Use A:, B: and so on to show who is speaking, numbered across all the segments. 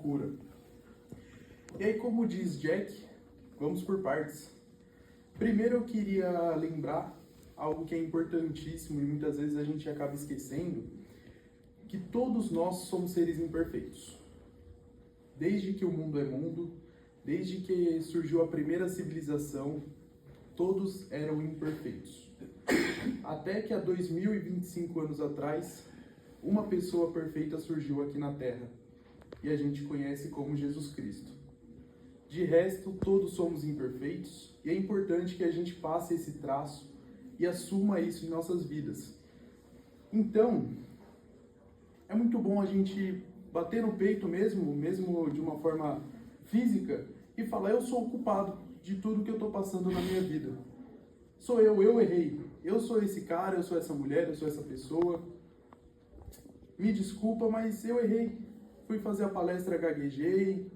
A: cura. E aí, como diz Jack, vamos por partes. Primeiro eu queria lembrar algo que é importantíssimo e muitas vezes a gente acaba esquecendo, que todos nós somos seres imperfeitos. Desde que o mundo é mundo, desde que surgiu a primeira civilização, todos eram imperfeitos. Até que há 2025 anos atrás, uma pessoa perfeita surgiu aqui na Terra, e a gente conhece como Jesus Cristo. De resto, todos somos imperfeitos, e é importante que a gente passe esse traço e assuma isso em nossas vidas. Então, é muito bom a gente bater no peito mesmo de uma forma física, e falar: eu sou o culpado de tudo que eu estou passando na minha vida. Sou eu errei. Eu sou esse cara, eu sou essa mulher, eu sou essa pessoa. Me desculpa, mas eu errei. Fui fazer a palestra, gaguejei.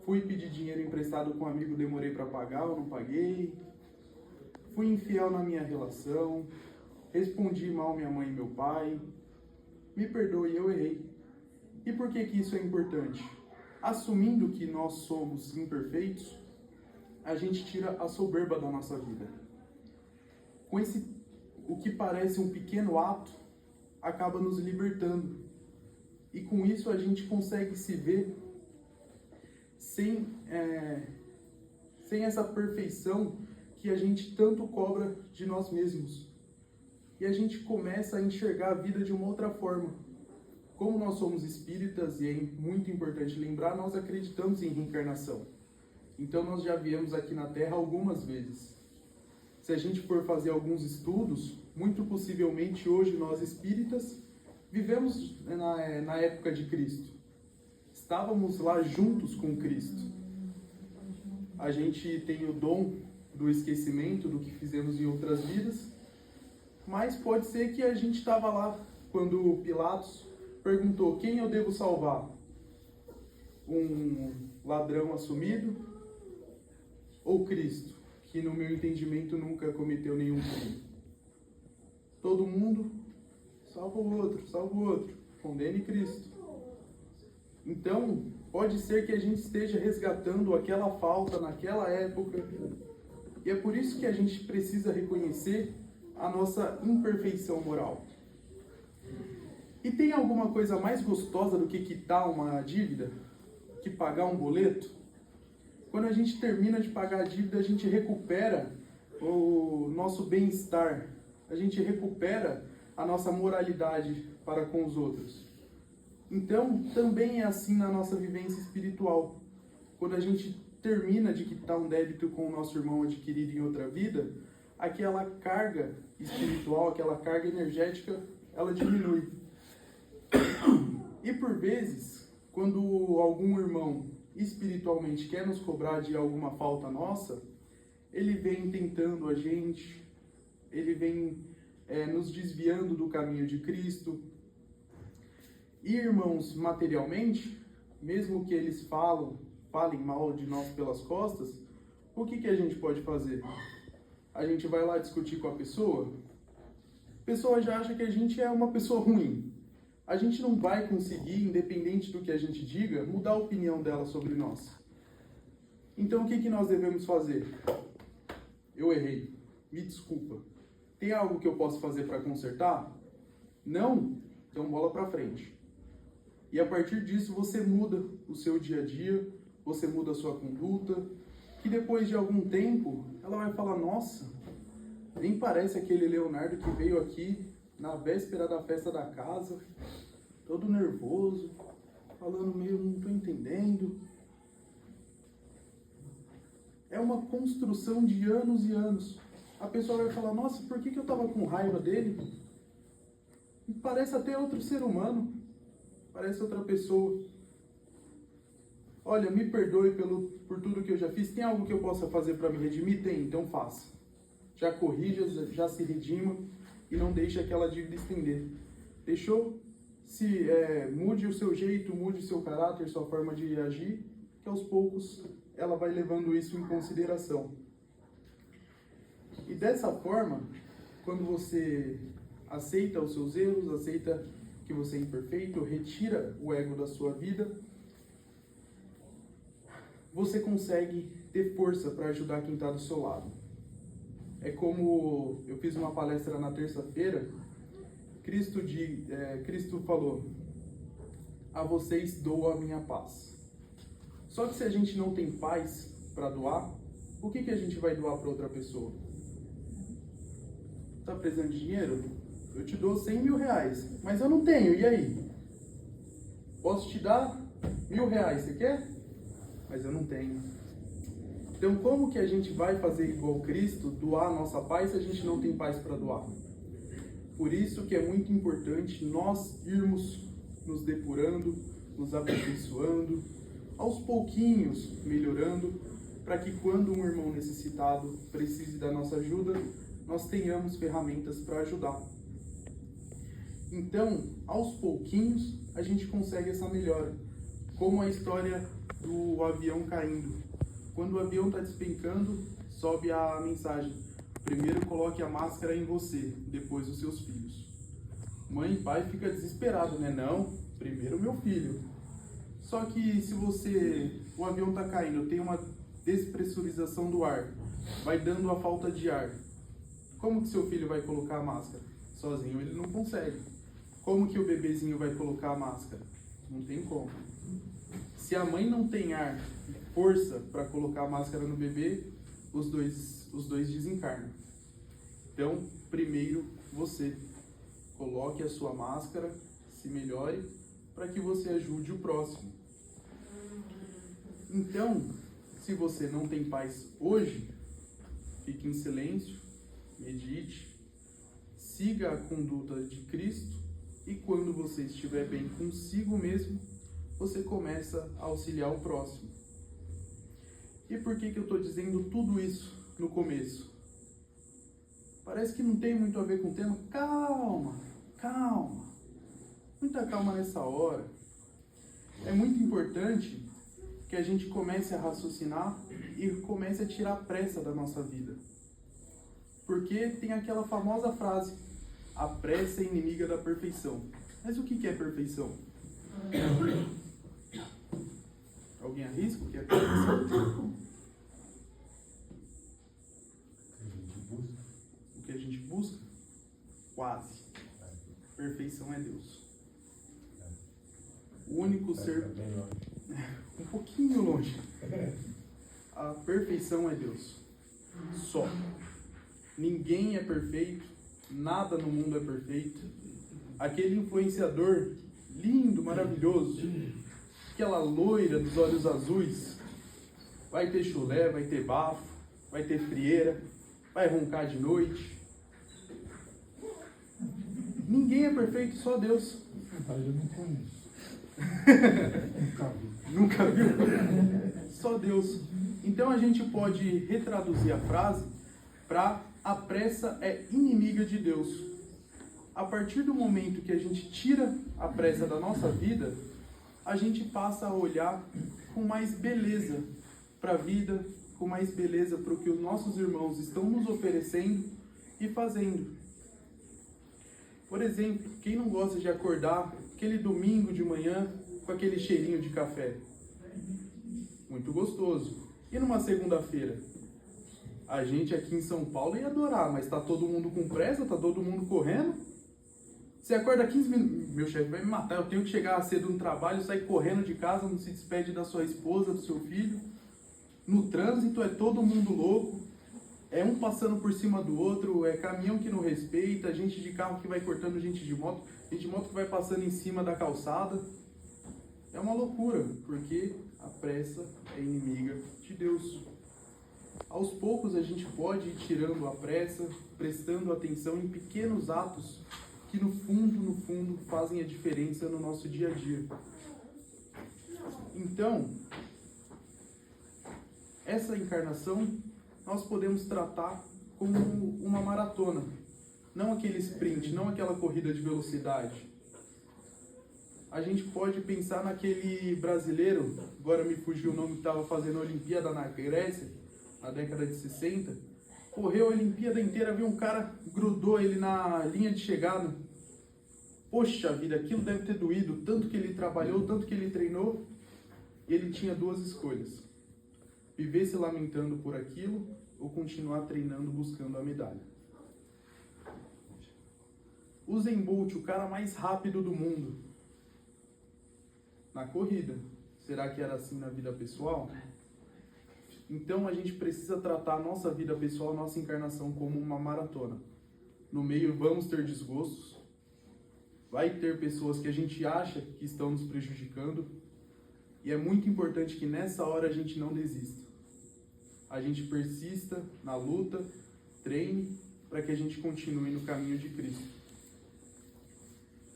A: Fui pedir dinheiro emprestado com um amigo, demorei para pagar, eu não paguei. Fui infiel na minha relação. Respondi mal minha mãe e meu pai. Me perdoe, eu errei. E por que isso é importante? Assumindo que nós somos imperfeitos, a gente tira a soberba da nossa vida. Com o que parece um pequeno ato, acaba nos libertando. E com isso a gente consegue se ver sem essa perfeição que a gente tanto cobra de nós mesmos. E a gente começa a enxergar a vida de uma outra forma. Como nós somos espíritas, e é muito importante lembrar, nós acreditamos em reencarnação. Então nós já viemos aqui na Terra algumas vezes. Se a gente for fazer alguns estudos, muito possivelmente hoje nós espíritas vivemos na época de Cristo. Estávamos lá juntos com Cristo. A gente tem o dom do esquecimento do que fizemos em outras vidas, mas pode ser que a gente estava lá quando Pilatos perguntou: quem eu devo salvar? Um ladrão assumido ou Cristo, que no meu entendimento nunca cometeu nenhum crime? Todo mundo salva o outro, condene Cristo. Então, pode ser que a gente esteja resgatando aquela falta naquela época, e é por isso que a gente precisa reconhecer a nossa imperfeição moral. E tem alguma coisa mais gostosa do que quitar uma dívida? Que pagar um boleto? Quando a gente termina de pagar a dívida, a gente recupera o nosso bem-estar. A gente recupera a nossa moralidade para com os outros. Então, também é assim na nossa vivência espiritual. Quando a gente termina de quitar um débito com o nosso irmão adquirido em outra vida, aquela carga espiritual, aquela carga energética, ela diminui. E por vezes, quando algum irmão espiritualmente quer nos cobrar de alguma falta nossa, ele vem tentando a gente, ele vem nos desviando do caminho de Cristo. E irmãos, materialmente, mesmo que eles falem mal de nós pelas costas, o que a gente pode fazer? A gente vai lá discutir com a pessoa já acha que a gente é uma pessoa ruim. A gente não vai conseguir, independente do que a gente diga, mudar a opinião dela sobre nós. Então o que nós devemos fazer? Eu errei, me desculpa. Tem algo que eu posso fazer para consertar? Não? Então bola para frente. E a partir disso você muda o seu dia a dia, você muda a sua conduta, que depois de algum tempo ela vai falar: nossa, nem parece aquele Leonardo que veio aqui na véspera da festa da casa, todo nervoso, falando meio, não estou entendendo. É uma construção de anos e anos. A pessoa vai falar: nossa, por que eu estava com raiva dele? Parece até outro ser humano, parece outra pessoa. Olha, me perdoe por tudo que eu já fiz. Tem algo que eu possa fazer para me redimir? Tem, então faça. Já corrija, já se redima e não deixe aquela dívida estender. Deixou? Mude o seu jeito, mude o seu caráter, sua forma de agir, que aos poucos ela vai levando isso em consideração. E dessa forma, quando você aceita os seus erros, aceita que você é imperfeito, retira o ego da sua vida, você consegue ter força para ajudar quem está do seu lado. É como eu fiz uma palestra na terça-feira, Cristo falou: a vocês dou a minha paz. Só que se a gente não tem paz para doar, o que a gente vai doar para outra pessoa? Tá precisando de dinheiro? Eu te dou 100 mil reais, mas eu não tenho, e aí? Posso te dar 1.000 reais, você quer? Mas eu não tenho. Então como que a gente vai fazer igual Cristo, doar a nossa paz, se a gente não tem paz para doar? Por isso que é muito importante nós irmos nos depurando, nos aperfeiçoando, aos pouquinhos melhorando, para que quando um irmão necessitado precise da nossa ajuda, nós tenhamos ferramentas para ajudar. Então, aos pouquinhos, a gente consegue essa melhora. Como a história do avião caindo. Quando o avião está despencando, sobe a mensagem: primeiro coloque a máscara em você, depois os seus filhos. Mãe e pai fica desesperado, né? Não, primeiro meu filho. Só que se o avião está caindo, tem uma despressurização do ar, vai dando a falta de ar. Como que seu filho vai colocar a máscara? Sozinho ele não consegue. Como que o bebezinho vai colocar a máscara? Não tem como. Se a mãe não tem ar e força para colocar a máscara no bebê, os dois desencarnam. Então, primeiro você coloque a sua máscara, se melhore, para que você ajude o próximo. Então, se você não tem paz hoje, fique em silêncio, medite, siga a conduta de Cristo, e quando você estiver bem consigo mesmo, você começa a auxiliar o próximo. E por que eu estou dizendo tudo isso no começo? Parece que não tem muito a ver com o tema. Calma. Muita calma nessa hora. É muito importante que a gente comece a raciocinar e comece a tirar a pressa da nossa vida. Porque tem aquela famosa frase: a pressa é inimiga da perfeição. Mas o que é perfeição? Alguém arrisca o que é perfeição? O que a gente busca? Quase. Perfeição é Deus. O único ser... um pouquinho longe. A perfeição é Deus. Só. Ninguém é perfeito. Nada no mundo é perfeito. Aquele influenciador lindo, maravilhoso, aquela loira dos olhos azuis, vai ter chulé, vai ter bafo, vai ter frieira, vai roncar de noite. Ninguém é perfeito, só Deus.
B: Eu não conheço.
A: Nunca viu? Só Deus. Então a gente pode retraduzir a frase para: a pressa é inimiga de Deus. A partir do momento que a gente tira a pressa da nossa vida, a gente passa a olhar com mais beleza para a vida, com mais beleza para o que os nossos irmãos estão nos oferecendo e fazendo. Por exemplo, quem não gosta de acordar aquele domingo de manhã com aquele cheirinho de café? Muito gostoso. E numa segunda-feira? A gente aqui em São Paulo ia adorar, mas tá todo mundo com pressa, tá todo mundo correndo. Você acorda 15 minutos, meu chefe vai me matar, eu tenho que chegar cedo no trabalho, sair correndo de casa, não se despede da sua esposa, do seu filho. No trânsito é todo mundo louco, é um passando por cima do outro, é caminhão que não respeita, gente de carro que vai cortando gente de moto que vai passando em cima da calçada. É uma loucura, porque a pressa é inimiga de Deus. Aos poucos a gente pode ir tirando a pressa, prestando atenção em pequenos atos que no fundo fazem a diferença no nosso dia a dia. Então, essa encarnação nós podemos tratar como uma maratona, não aquele sprint, não aquela corrida de velocidade. A gente pode pensar naquele brasileiro, agora me fugiu o nome, que estava fazendo a Olimpíada na Grécia, na década de 60, correu a Olimpíada inteira, viu um cara, grudou ele na linha de chegada. Poxa vida, aquilo deve ter doído, tanto que ele trabalhou, tanto que ele treinou. E ele tinha duas escolhas: Viver se lamentando por aquilo ou continuar treinando buscando a medalha? Usain Bolt, o cara mais rápido do mundo, na corrida. Será que era assim na vida pessoal? Então a gente precisa tratar a nossa vida pessoal, a nossa encarnação como uma maratona. No meio vamos ter desgostos, vai ter pessoas que a gente acha que estão nos prejudicando, e é muito importante que nessa hora a gente não desista. A gente persista na luta, treine, para que a gente continue no caminho de Cristo.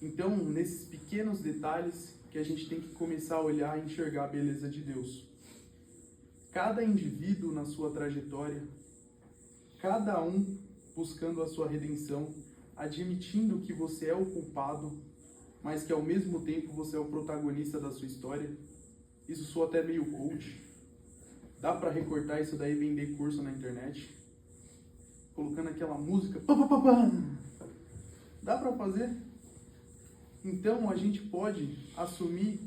A: Então, nesses pequenos detalhes que a gente tem que começar a olhar e enxergar a beleza de Deus. Cada indivíduo na sua trajetória, cada um buscando a sua redenção, admitindo que você é o culpado, mas que ao mesmo tempo você é o protagonista da sua história. Isso soa até meio coach. Dá para recortar isso daí e vender curso na internet? Colocando aquela música. Pá, pá, pá, pá. Dá para fazer? Então a gente pode assumir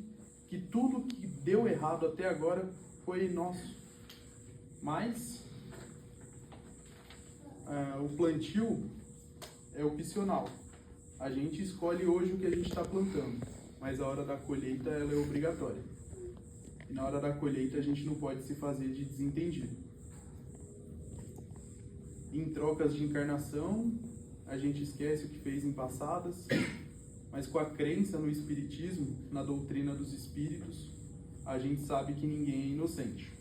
A: que tudo que deu errado até agora foi nosso. Mas o plantio é opcional. A gente escolhe hoje o que a gente está plantando, mas a hora da colheita ela é obrigatória. E na hora da colheita a gente não pode se fazer de desentendido. Em trocas de encarnação, a gente esquece o que fez em passadas, mas com a crença no espiritismo, na doutrina dos espíritos, a gente sabe que ninguém é inocente.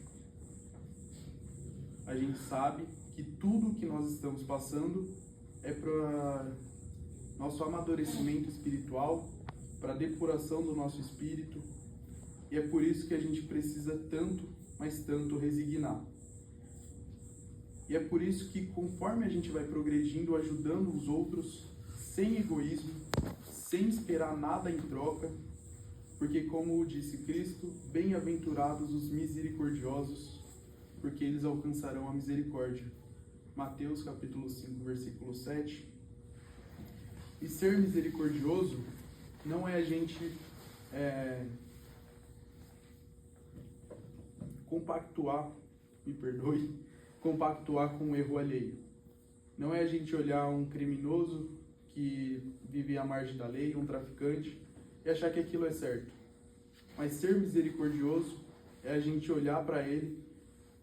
A: A gente sabe que tudo que nós estamos passando é para nosso amadurecimento espiritual, para a depuração do nosso espírito, e é por isso que a gente precisa tanto, mas tanto resignar. E é por isso que conforme a gente vai progredindo, ajudando os outros, sem egoísmo, sem esperar nada em troca, porque como disse Cristo, bem-aventurados os misericordiosos, porque eles alcançarão a misericórdia. Mateus capítulo 5, versículo 7. E ser misericordioso não é a gente compactuar com o erro alheio. Não é a gente olhar um criminoso que vive à margem da lei, um traficante, e achar que aquilo é certo. Mas ser misericordioso é a gente olhar para ele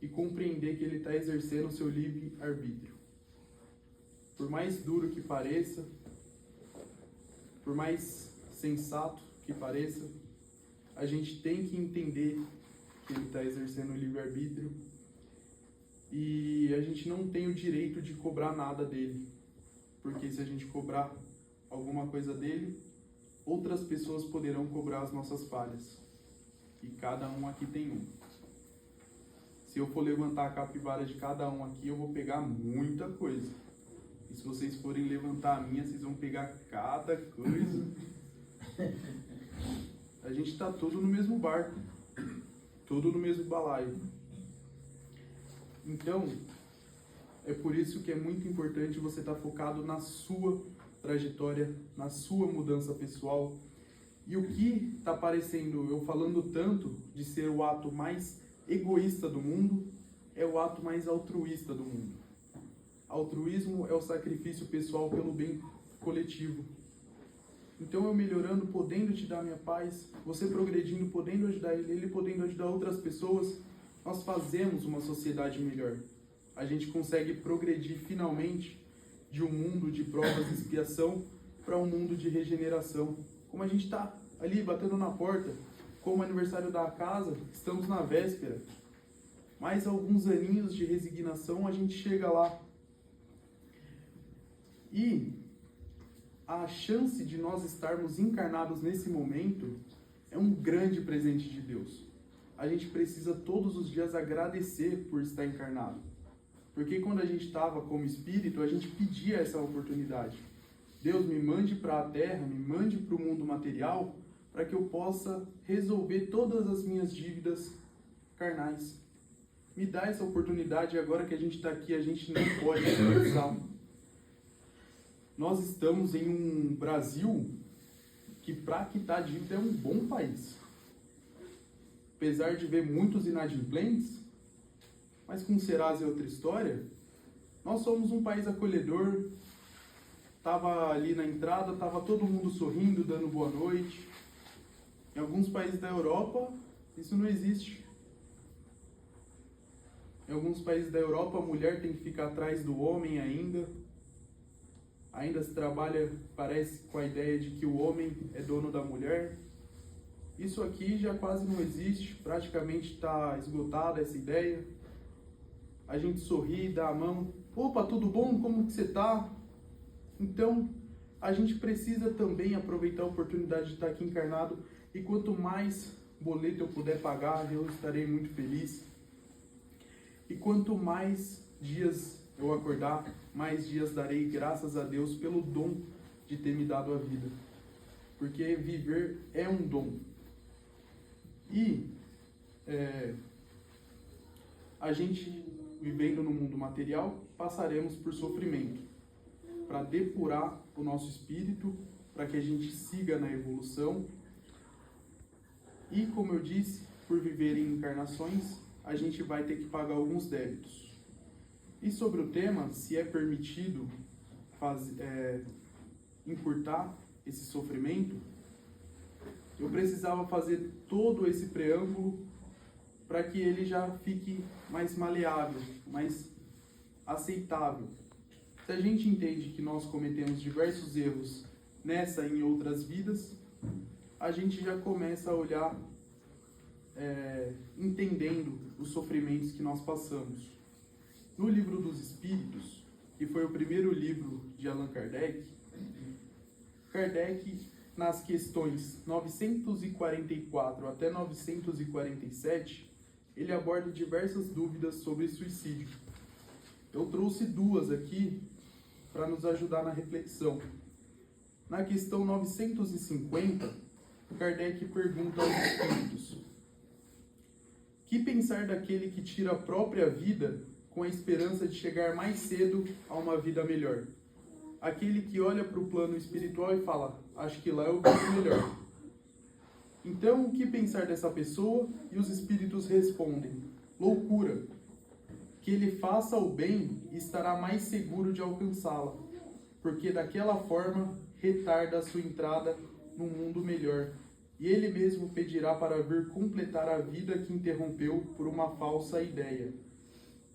A: e compreender que ele está exercendo o seu livre-arbítrio. Por mais duro que pareça, por mais sensato que pareça, a gente tem que entender que ele está exercendo o livre-arbítrio e a gente não tem o direito de cobrar nada dele, porque se a gente cobrar alguma coisa dele, outras pessoas poderão cobrar as nossas falhas, e cada um aqui tem um. Se eu for levantar a capivara de cada um aqui, eu vou pegar muita coisa, e se vocês forem levantar a minha, vocês vão pegar cada coisa. A gente está todo no mesmo barco, todo no mesmo balaio. Então, é por isso que é muito importante você estar focado na sua trajetória, na sua mudança pessoal. E o que está parecendo, eu falando tanto de ser o ato mais egoísta do mundo, é o ato mais altruísta do mundo. Altruísmo é o sacrifício pessoal pelo bem coletivo. Então eu melhorando, podendo te dar minha paz, você progredindo, podendo ajudar ele podendo ajudar outras pessoas, nós fazemos uma sociedade melhor. A gente consegue progredir finalmente de um mundo de provas e expiação para um mundo de regeneração. Como a gente está ali batendo na porta, como aniversário da casa, estamos na véspera. Mais alguns aninhos de resignação, a gente chega lá. E a chance de nós estarmos encarnados nesse momento é um grande presente de Deus. A gente precisa todos os dias agradecer por estar encarnado. Porque quando a gente estava como espírito, a gente pedia essa oportunidade. Deus, me mande para a terra, me mande para o mundo material, para que eu possa resolver todas as minhas dívidas carnais. Me dá essa oportunidade, agora que a gente está aqui, a gente não pode desperdiçar. Nós estamos em um Brasil que, para quitar dívida, é um bom país. Apesar de ver muitos inadimplentes, Mas com Serasa é outra história. Nós somos um país acolhedor. Tava ali na entrada, tava todo mundo sorrindo, dando boa noite. Em alguns países da Europa, isso não existe. Em alguns países da Europa, a mulher tem que ficar atrás do homem ainda. Ainda se trabalha, parece, com a ideia de que o homem é dono da mulher. Isso aqui já quase não existe, praticamente está esgotada essa ideia. A gente sorri, dá a mão. Opa, tudo bom? Como que você está? Então, a gente precisa também aproveitar a oportunidade de estar aqui encarnado. E quanto mais boleto eu puder pagar, eu estarei muito feliz. E quanto mais dias eu acordar, mais dias darei graças a Deus pelo dom de ter me dado a vida. Porque viver é um dom. E a gente, vivendo no mundo material, passaremos por sofrimento. Para depurar o nosso espírito, para que a gente siga na evolução. E, como eu disse, por viver em encarnações, a gente vai ter que pagar alguns débitos. E sobre o tema, se é permitido encurtar esse sofrimento, eu precisava fazer todo esse preâmbulo para que ele já fique mais maleável, mais aceitável. Se a gente entende que nós cometemos diversos erros nessa e em outras vidas, a gente já começa a olhar entendendo os sofrimentos que nós passamos. No Livro dos Espíritos, que foi o primeiro livro de Allan Kardec, nas questões 944 até 947, ele aborda diversas dúvidas sobre suicídio. Eu trouxe duas aqui para nos ajudar na reflexão. Na questão 950, Kardec pergunta aos espíritos: que pensar daquele que tira a própria vida com a esperança de chegar mais cedo a uma vida melhor? Aquele que olha para o plano espiritual e fala: acho que lá eu vivo melhor. Então, o que pensar dessa pessoa? E os espíritos respondem: loucura. Que ele faça o bem e estará mais seguro de alcançá-la, porque daquela forma retarda a sua entrada num mundo melhor, e ele mesmo pedirá para vir completar a vida que interrompeu por uma falsa ideia.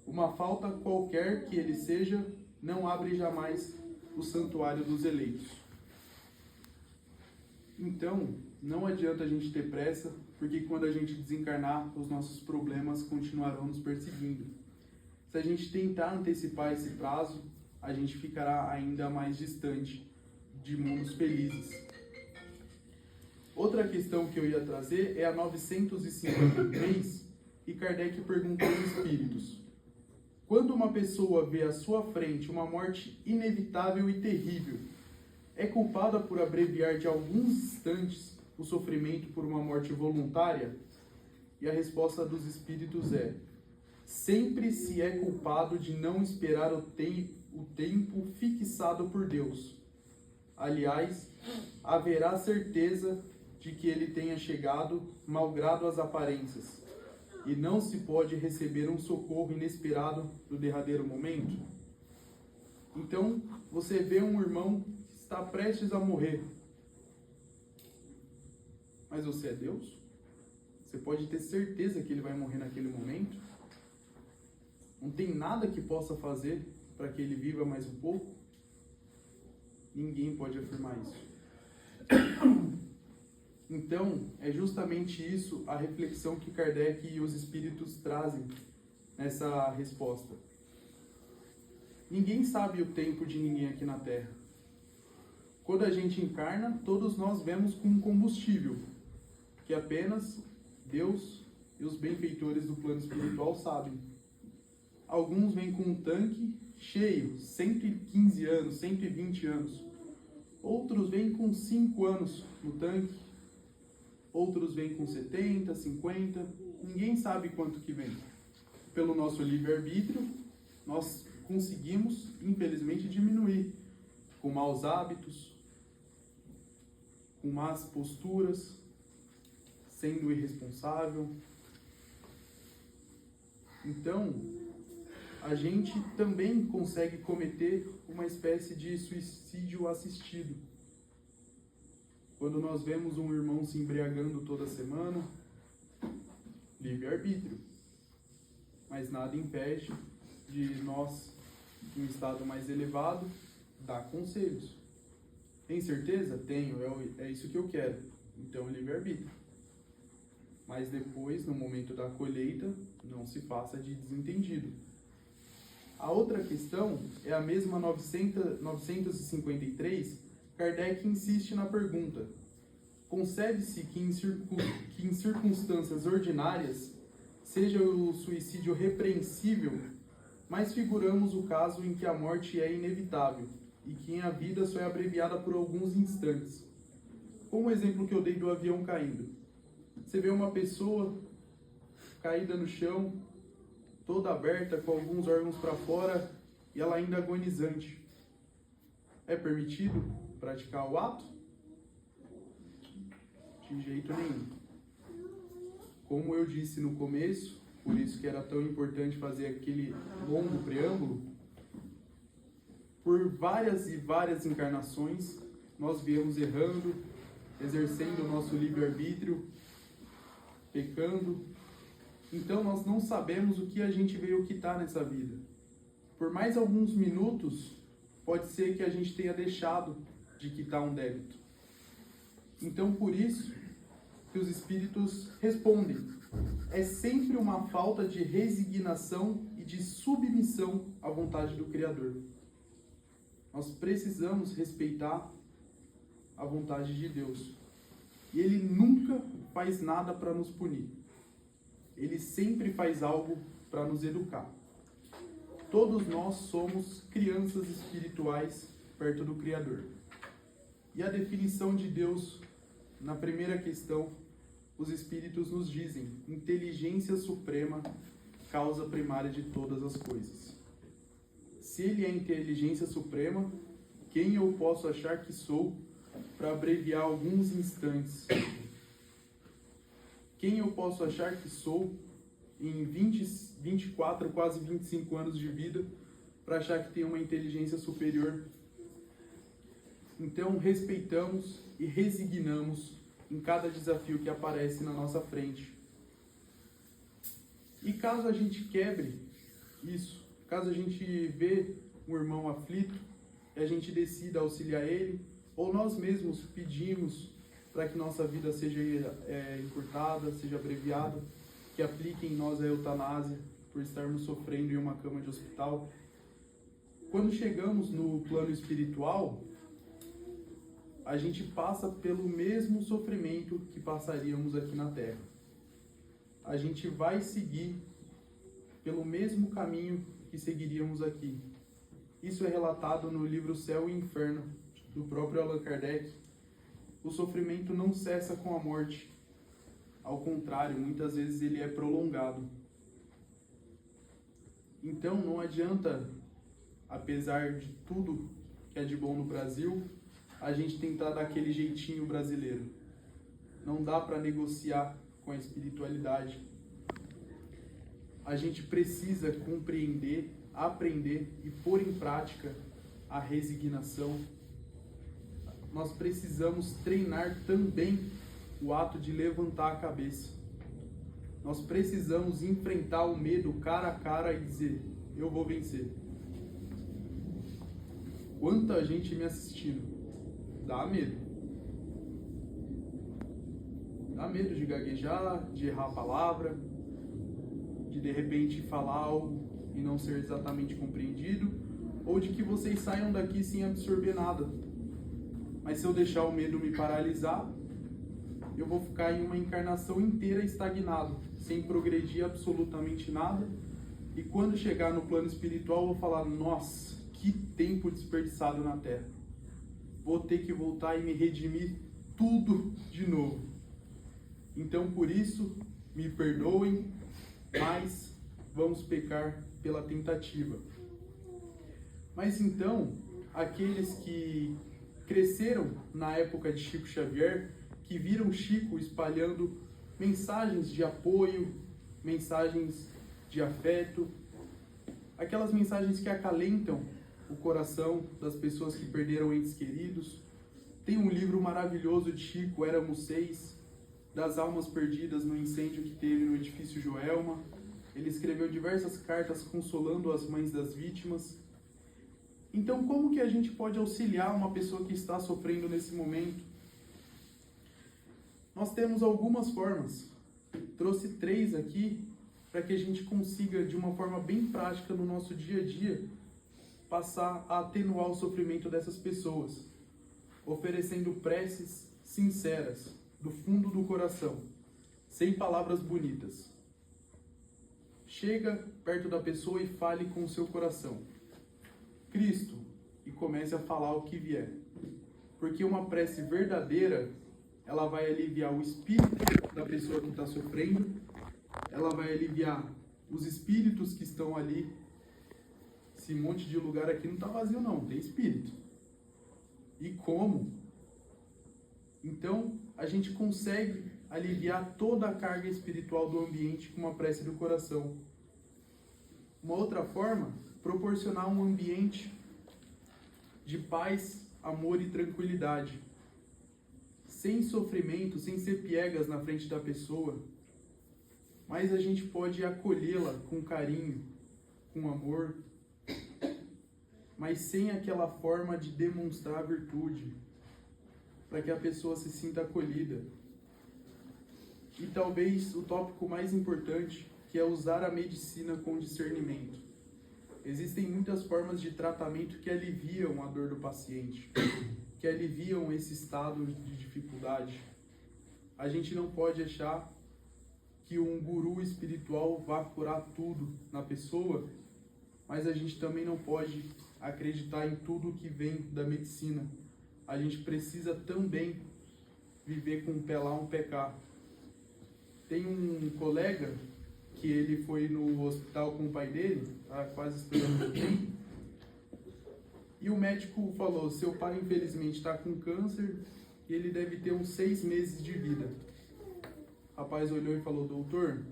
A: Uma falta qualquer que ele seja, não abre jamais o santuário dos eleitos. Então, não adianta a gente ter pressa, porque quando a gente desencarnar, os nossos problemas continuarão nos perseguindo. Se a gente tentar antecipar esse prazo, a gente ficará ainda mais distante de mundos felizes. Outra questão que eu ia trazer é a 953, e Kardec perguntou aos espíritos: quando uma pessoa vê à sua frente uma morte inevitável e terrível, é culpada por abreviar de alguns instantes o sofrimento por uma morte voluntária? E a resposta dos espíritos é: sempre se é culpado de não esperar o tempo fixado por Deus. Aliás, haverá certeza de que ele tenha chegado, malgrado as aparências, e não se pode receber um socorro inesperado no derradeiro momento. Então, você vê um irmão que está prestes a morrer, mas você é Deus? Você pode ter certeza que ele vai morrer naquele momento? Não tem nada que possa fazer para que ele viva mais um pouco? Ninguém pode afirmar isso. Então, é justamente isso a reflexão que Kardec e os espíritos trazem nessa resposta. Ninguém sabe o tempo de ninguém aqui na Terra. Quando a gente encarna, todos nós vemos com um combustível, que apenas Deus e os benfeitores do plano espiritual sabem. Alguns vêm com um tanque cheio, 115 anos, 120 anos. Outros vêm com 5 anos no tanque. Outros vêm com 70, 50. Ninguém sabe quanto que vem. Pelo nosso livre-arbítrio, nós conseguimos, infelizmente, diminuir com maus hábitos, com más posturas, sendo irresponsável. Então, a gente também consegue cometer uma espécie de suicídio assistido. Quando nós vemos um irmão se embriagando toda semana, livre-arbítrio. Mas nada impede de nós, em um estado mais elevado, dar conselhos. Tem certeza? Tenho, é isso que eu quero. Então, livre-arbítrio. Mas depois, no momento da colheita, não se faça de desentendido. A outra questão é a mesma 953. Kardec insiste na pergunta: concebe-se que em circunstâncias ordinárias seja o suicídio repreensível, mas figuramos o caso em que a morte é inevitável e que a vida só é abreviada por alguns instantes. Como o exemplo que eu dei do avião caindo. Você vê uma pessoa caída no chão, toda aberta, com alguns órgãos para fora, e ela ainda agonizante. É permitido praticar o ato? De jeito nenhum. Como eu disse no começo, por isso que era tão importante fazer aquele longo preâmbulo, por várias e várias encarnações, nós viemos errando, exercendo o nosso livre-arbítrio, pecando. Então nós não sabemos o que a gente veio quitar nessa vida. Por mais alguns minutos, pode ser que a gente tenha deixado de quitar um débito. Então por isso que os espíritos respondem. É sempre uma falta de resignação e de submissão à vontade do Criador. Nós precisamos respeitar a vontade de Deus. E Ele nunca faz nada para nos punir. Ele sempre faz algo para nos educar. Todos nós somos crianças espirituais perto do Criador. E a definição de Deus, na primeira questão, os espíritos nos dizem: inteligência suprema, causa primária de todas as coisas. Se Ele é a inteligência suprema, quem eu posso achar que sou para abreviar alguns instantes? Quem eu posso achar que sou em 24, quase 25 anos de vida para achar que tenho uma inteligência superior? Então, respeitamos e resignamos em cada desafio que aparece na nossa frente. E caso a gente quebre isso, caso a gente vê um irmão aflito e a gente decida auxiliar ele, ou nós mesmos pedimos para que nossa vida seja encurtada, seja abreviada, que aplique em nós a eutanásia por estarmos sofrendo em uma cama de hospital. Quando chegamos no plano espiritual, a gente passa pelo mesmo sofrimento que passaríamos aqui na Terra. A gente vai seguir pelo mesmo caminho que seguiríamos aqui. Isso é relatado no livro Céu e Inferno, do próprio Allan Kardec. O sofrimento não cessa com a morte. Ao contrário, muitas vezes ele é prolongado. Então não adianta, apesar de tudo que é de bom no Brasil, a gente tentar dar aquele jeitinho brasileiro. Não dá para negociar com a espiritualidade. A gente precisa compreender, aprender e pôr em prática a resignação. Nós precisamos treinar também o ato de levantar a cabeça. Nós precisamos enfrentar o medo cara a cara e dizer: eu vou vencer. Quanta gente me assistindo. Dá medo. Dá medo de gaguejar, de errar a palavra, de repente falar algo e não ser exatamente compreendido, ou de que vocês saiam daqui sem absorver nada. Mas se eu deixar o medo me paralisar, eu vou ficar em uma encarnação inteira estagnado, sem progredir absolutamente nada, e quando chegar no plano espiritual eu vou falar: nossa, que tempo desperdiçado na Terra. Vou ter que voltar e me redimir tudo de novo. Então, por isso, me perdoem, mas vamos pecar pela tentativa. Mas então, aqueles que cresceram na época de Chico Xavier, que viram Chico espalhando mensagens de apoio, mensagens de afeto, aquelas mensagens que acalentam o coração das pessoas que perderam entes queridos. Tem um livro maravilhoso de Chico, Éramos Seis, das almas perdidas no incêndio que teve no edifício Joelma. Ele escreveu diversas cartas consolando as mães das vítimas. Então, como que a gente pode auxiliar uma pessoa que está sofrendo nesse momento? Nós temos algumas formas. Trouxe 3 aqui para que a gente consiga, de uma forma bem prática no nosso dia a dia, passar a atenuar o sofrimento dessas pessoas, oferecendo preces sinceras, do fundo do coração, sem palavras bonitas. Chega perto da pessoa e fale com o seu coração: Cristo, e comece a falar o que vier. Porque uma prece verdadeira, ela vai aliviar o espírito da pessoa que está sofrendo, ela vai aliviar os espíritos que estão ali. Esse monte de lugar aqui não está vazio não, tem espírito. E como? Então, a gente consegue aliviar toda a carga espiritual do ambiente com uma prece do coração. Uma outra forma, proporcionar um ambiente de paz, amor e tranquilidade. Sem sofrimento, sem ser piegas na frente da pessoa, mas a gente pode acolhê-la com carinho, com amor, mas sem aquela forma de demonstrar virtude, para que a pessoa se sinta acolhida. E talvez o tópico mais importante, que é usar a medicina com discernimento. Existem muitas formas de tratamento que aliviam a dor do paciente, que aliviam esse estado de dificuldade. A gente não pode achar que um guru espiritual vá curar tudo na pessoa, mas a gente também não pode acreditar em tudo que vem da medicina. A gente precisa também viver com um pé lá, um pé cá. Tem um colega que ele foi no hospital com o pai dele, tá quase esperando o tempo, e o médico falou: seu pai infelizmente está com câncer e ele deve ter uns 6 meses de vida. O rapaz olhou e falou: doutor,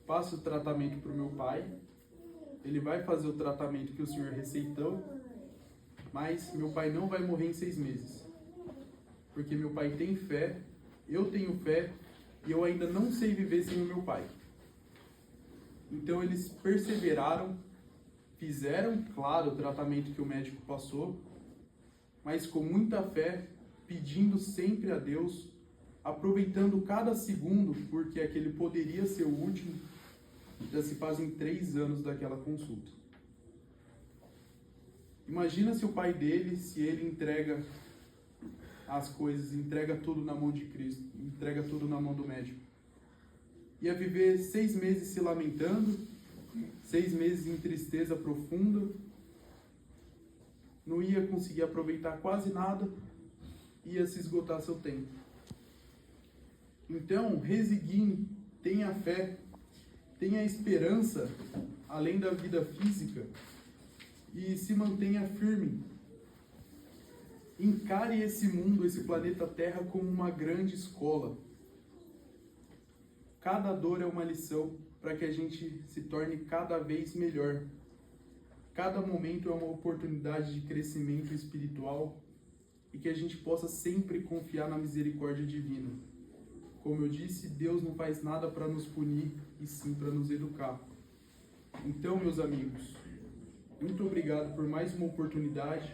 A: passe o tratamento para o meu pai, ele vai fazer o tratamento que o senhor receitou, mas meu pai não vai morrer em 6 meses, porque meu pai tem fé, eu tenho fé, e eu ainda não sei viver sem o meu pai. Então eles perseveraram, fizeram, claro, o tratamento que o médico passou, mas com muita fé, pedindo sempre a Deus, aproveitando cada segundo, porque aquele poderia ser o último. Já se fazem 3 anos daquela consulta. Imagina se o pai dele, se ele entrega as coisas, entrega tudo na mão de Cristo, entrega tudo na mão do médico. Ia viver 6 meses se lamentando, 6 meses em tristeza profunda, não ia conseguir aproveitar quase nada, ia se esgotar seu tempo. Então, resigne, tenha fé, tenha esperança, além da vida física, e se mantenha firme. Encare esse mundo, esse planeta Terra, como uma grande escola. Cada dor é uma lição para que a gente se torne cada vez melhor. Cada momento é uma oportunidade de crescimento espiritual e que a gente possa sempre confiar na misericórdia divina. Como eu disse, Deus não faz nada para nos punir, e sim para nos educar. Então, meus amigos, muito obrigado por mais uma oportunidade.